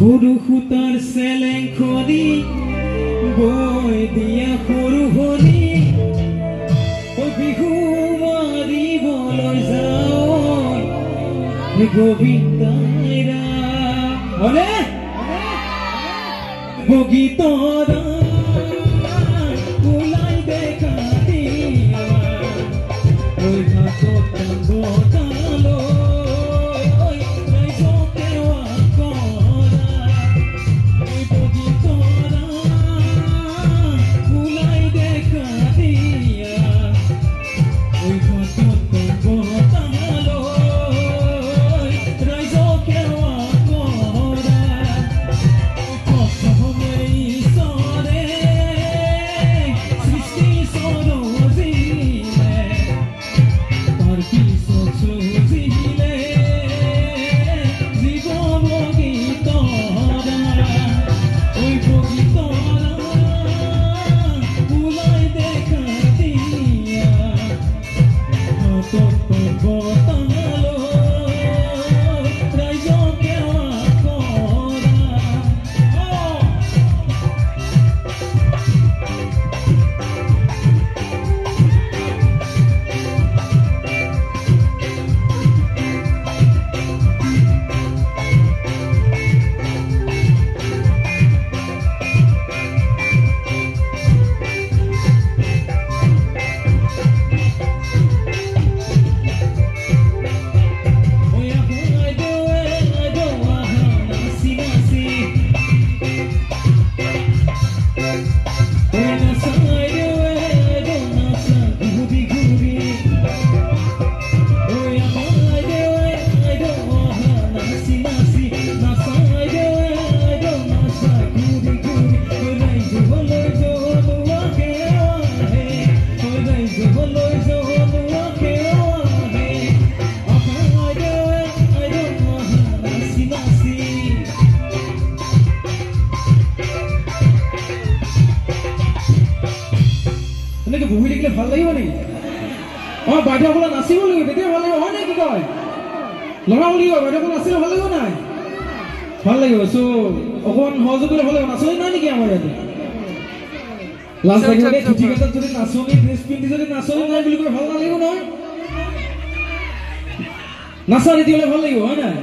সৰু সুতাৰ চেলেংখনি বৈ দিয়া সৰু হলি বিহু মাৰিবলৈ যাওঁ গোবিন্দাইৰা হলে বগীতৰা ওলাই দেখা দিয়া ঐ হাতত বটালৈ বহি থাকিলে ভাল লাগিব নেকি বাইদেউসকলে নাচিব লাগিব তেতিয়া ভাল লাগিব হয় নে কি কয় লগাব লাগিব বাইদেউসকলে নাচিলে ভাল লাগিব নাই ভাল লাগিব চ' অকণমান সহযোগ কৰিলে ভাল লাগিব নাচনি নাই নেকি আমাৰ ইয়াতে লাজ লাগিব দেই ধুতি কেইটাত যদি নাচনি ড্ৰেছ পিন্ধি যদি নাচনি নাই বুলি কয় ভাল নালাগিব নহয় নাচা নীতি হ'লে ভাল লাগিব হয় নাই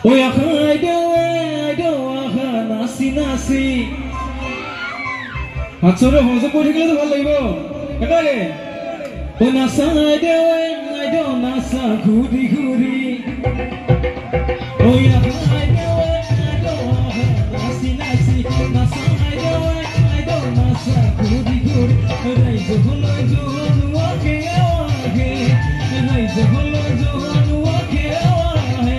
ঐ আশা আইদেউ আশা নাচি নাচি হাতচৰে সহযোগ কৰি থাকিলেতো ভাল লাগিব এটাকে ঐ নাচা আইদেউ নাচা ঘূৰি ঘূৰি ঐ আশা আইদেউ নাচি নাচি নাচা আইদেউ নাচা ঘূৰি ঘূৰি ৰাইজলৈ জোৰোৱাকে আহে ৰাইজলৈ জোৰোৱাকে আহে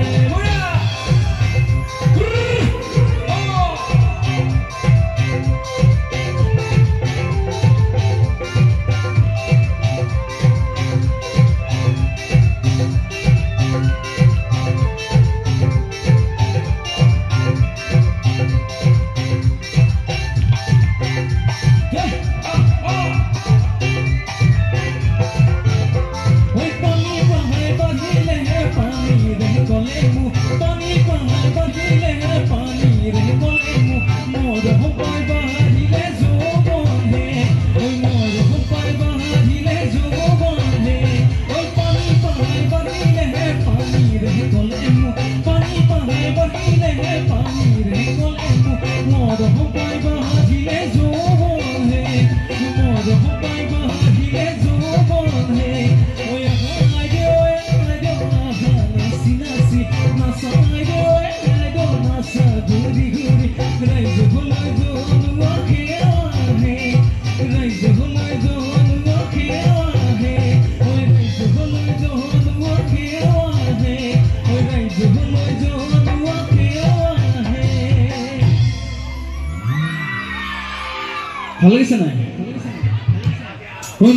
ভাল লাগিছে নাই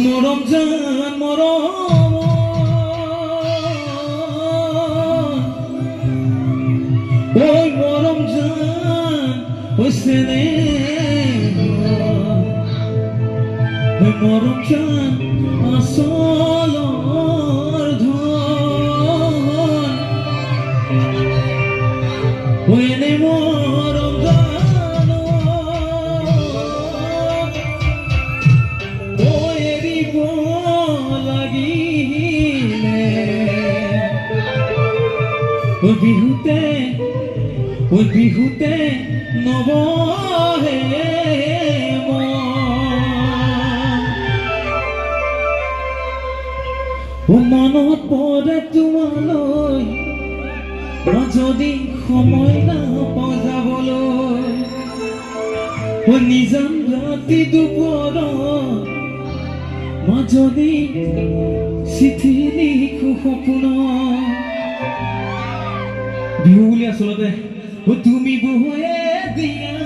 মৰম জান মৰম ঐ মৰম জান হৈছে নে মৰম জান আচলৰ ধন ঐ বিহুতে নবহে মনত পৰে তোমালৈ যদি সময় নাপাওঁ যাবলৈ নিজান ৰাতি দুপৰত মাজনী চিঠি লিখো সপোন বিহু বুলি আচলতে তুমি বহয়ে দিয়া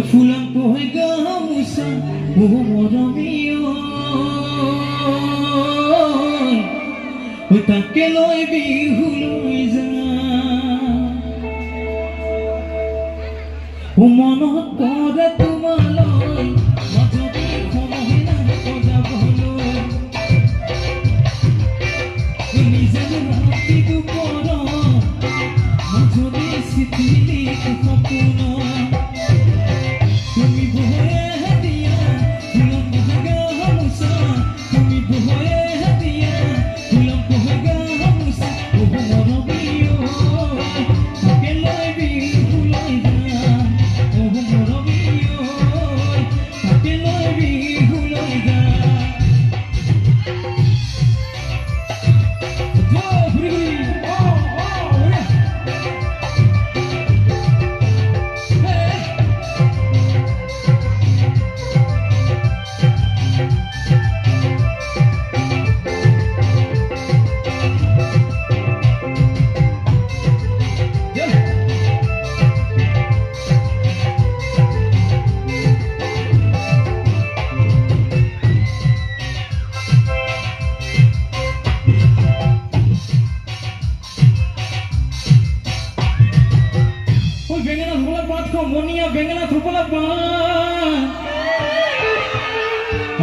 ফুলাম বহে গামোচা মৰমীয় তাকে লৈ বিহুলৈ যা মনত পৰে তোমালৈ মাজতে সময় নাপাওঁ যাবলৈ নিজান ৰাতি দুপৰত মাজতে চিঠি লিখো সপোন তুমি বহয়ে দিয়া ফুলাম বহে গামোচা তুমি বহয়ে দিয়া ফুলাম বহে গামোচা মৰমীয় তাকে লৈ বিহুলৈ যা মৰমীয় তাকে লৈ বিহুলৈ যা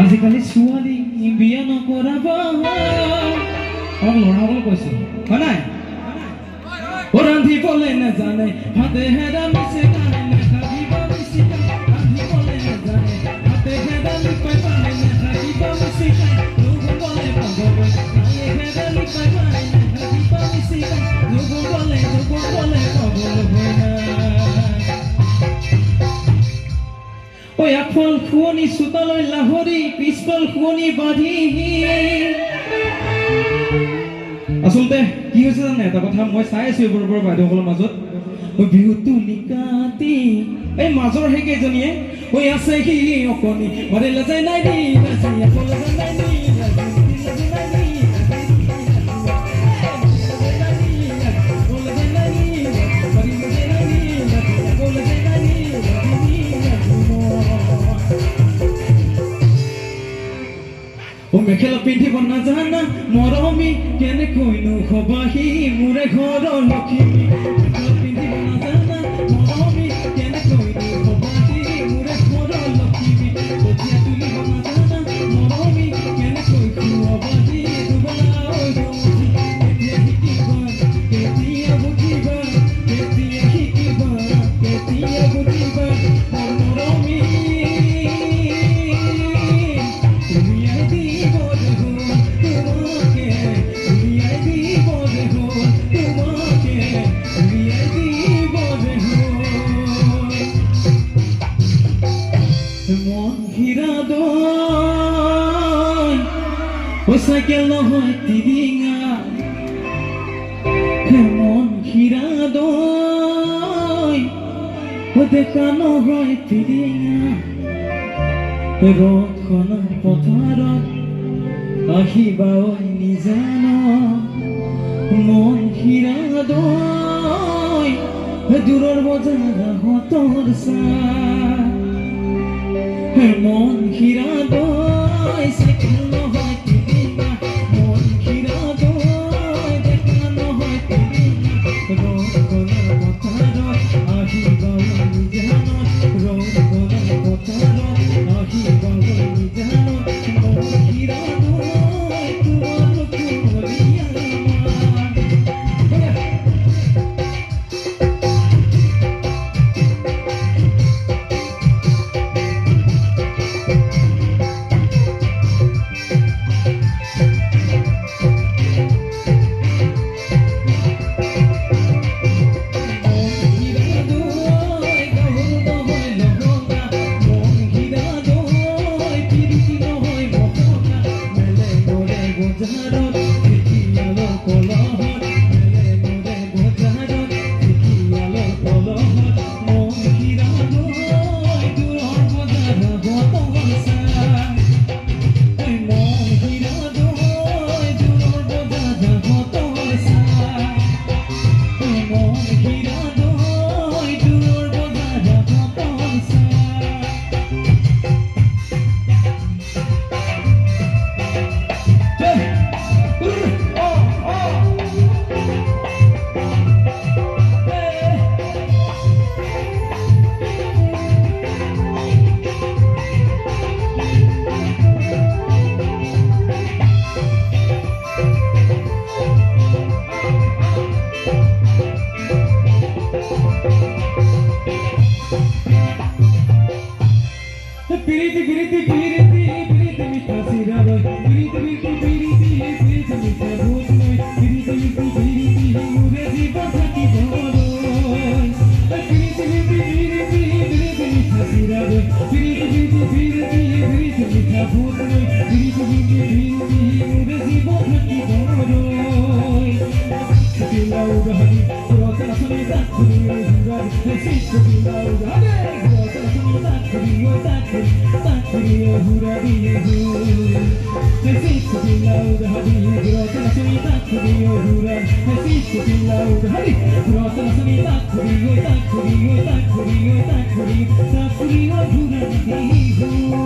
আজিকালি ছোৱালী বিয়া নকৰাব ল'ৰাবলৈ কৈছে হয় নাই ৰান্ধিবলৈ নাজানে হাতে হেৰামিছে কাৰণে খাবিব মিচিকা ৰান্ধিবলৈ নাজানে হাতে হেৰালি পাই পানে খাবিব মিচিকা নুগুবলৈ পাবলৈ নায়ে হেৰালি পাই পানে খাবিব মিচিকা নুগুবলৈ পাবলৈ হয় না আগফাল শুৱনি চোতালৈ লাহৰি পিছফাল শুৱনি বাঢ়ি আচলতে কি হৈছে জানে এটা কথা মই চাই আছো এইবোৰ বাইদেউসকলৰ মাজত বিহুটো নিকাতি এই মাজৰ সেইকেইজনীয়ে আছে সি অকণি মাৰে লাজাই নাই নি মেখেলা পিন্ধিব নাজানা মৰমী কেনেকৈনো খবাহি মোৰে ঘৰৰ লখিমী মেখেলা পিন্ধিব নাজানা মৰমী কেনেকৈনো খবাহি মোৰে ঘৰৰ লখিমী কঠীয়া তুলিব নাজানা মৰমী কেনেকৈ খুৱাবাহি দুবেলা কেতিয়া শিকিবা কেতিয়া বুজিবা কেতিয়া শিকিবা কেতিয়া বুজিবা মৰমী চাইকেল নহয় তিৰিঙা মন হীৰা দৈ দেখা নহয় তিৰিঙা ৰথখন পথাৰত আহিবা নিজান মন হীৰা দৈ দূৰৰ বজাৰ হতৰ চাহ মন হীৰা দৈ চাইকেল নহয় Hurra,